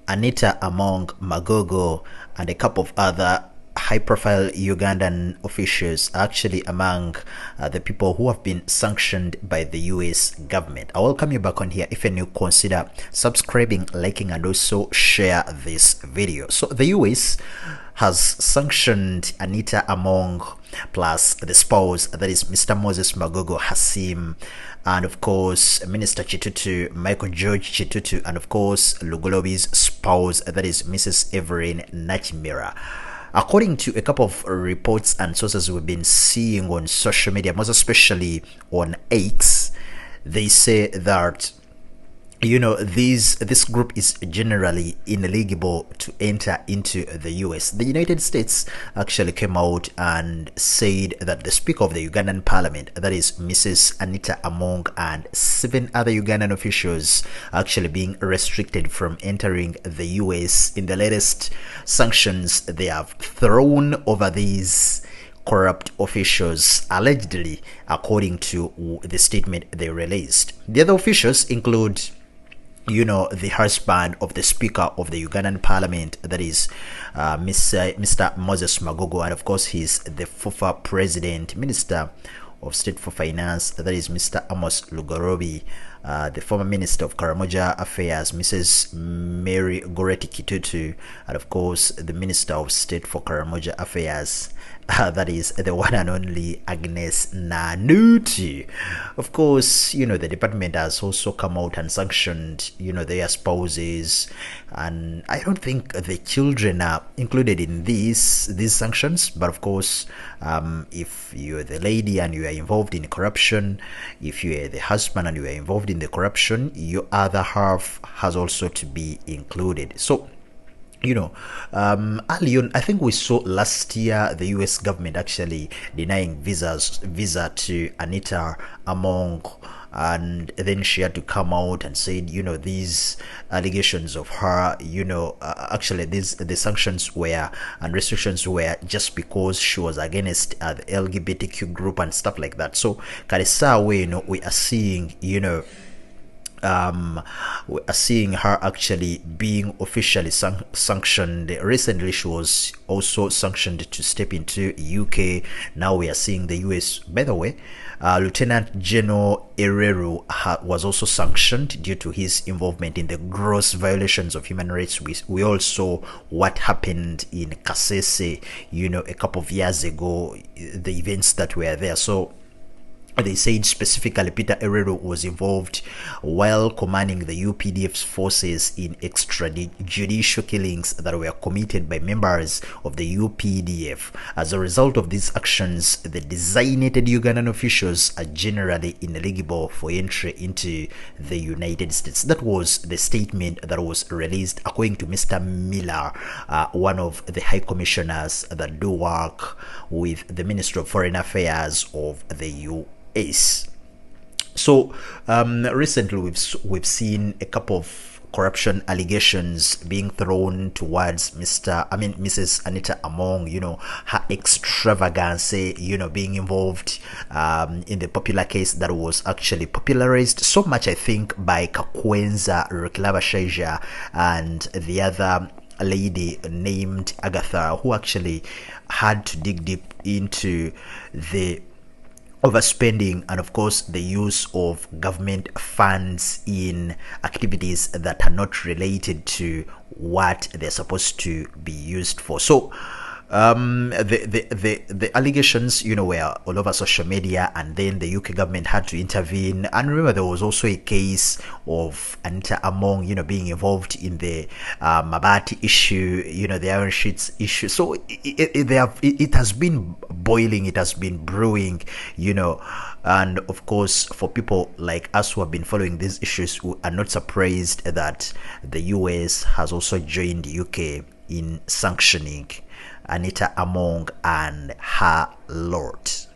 Anita Among, Magogo, and a couple of other high-profile Ugandan officials are actually among the people who have been sanctioned by the US government. I welcome you back on here. If you're new, consider subscribing, liking, and also share this video. So the US has sanctioned Anita Among plus the spouse, that is Mr. Moses Magogo Hassim, and of course Minister Kitutu, Michael George Kitutu, and of course Lugolobi's spouse, that is Mrs. Evelyn Nachimira. According to a couple of reports and sources we've been seeing on social media, most especially on X, they say that this group is generally ineligible to enter into the US. The United States actually came out and said that the Speaker of the Ugandan Parliament, that is Mrs. Anita Among, and 7 other Ugandan officials actually being restricted from entering the US in the latest sanctions they have thrown over these corrupt officials, allegedly, according to the statement they released. The other officials include the husband of the Speaker of the Ugandan Parliament, that is Mr. Moses Magogo, and of course he's the former President, Minister of State for Finance, that is Mr. Amos Lugolobi, the former Minister of Karamoja Affairs, Mrs. Mary Goretti Kitutu, and of course the Minister of State for Karamoja Affairs, that is the one and only Agnes Nandutu. Of course, the department has also come out and sanctioned, their spouses, and I don't think the children are included in these sanctions. But of course, if you're the lady and you are involved in corruption, if you are the husband and you are involved in the corruption, your other half has also to be included. So early on, I think we saw last year the US government actually denying visa to Anita Among, and then she had to come out and say, these allegations of her, actually the sanctions were and restrictions were just because she was against the LGBTQ group and stuff like that. So Karisa, we are seeing, we are seeing her actually being officially sanctioned. Recently she was also sanctioned to step into UK. Now we are seeing the US. By the way, Lieutenant General Ereru was also sanctioned due to his involvement in the gross violations of human rights. We all saw what happened in Kasese, a couple of years ago, the events that were there. So they said specifically Peter Ereru was involved while commanding the UPDF's forces in extrajudicial killings that were committed by members of the UPDF. As a result of these actions, the designated Ugandan officials are generally ineligible for entry into the United States. That was the statement that was released according to Mr. Miller, one of the high commissioners that do work with the Ministry of Foreign Affairs of the US. So recently we've seen a couple of corruption allegations being thrown towards Mrs. Anita Among, her extravagance, being involved in the popular case that was actually popularized so much, I think, by Kakwenza Rukilabashaija and the other lady named Agatha, who actually had to dig deep into the overspending and of course the use of government funds in activities that are not related to what they're supposed to be used for. So the allegations were all over social media, and then the UK government had to intervene. And remember, there was also a case of Anita Among being involved in the Mabati issue, the iron sheets issue. So it has been boiling, it has been brewing, and of course for people like us who have been following these issues, we are not surprised that the US has also joined UK in sanctioning Anita Among and her lot.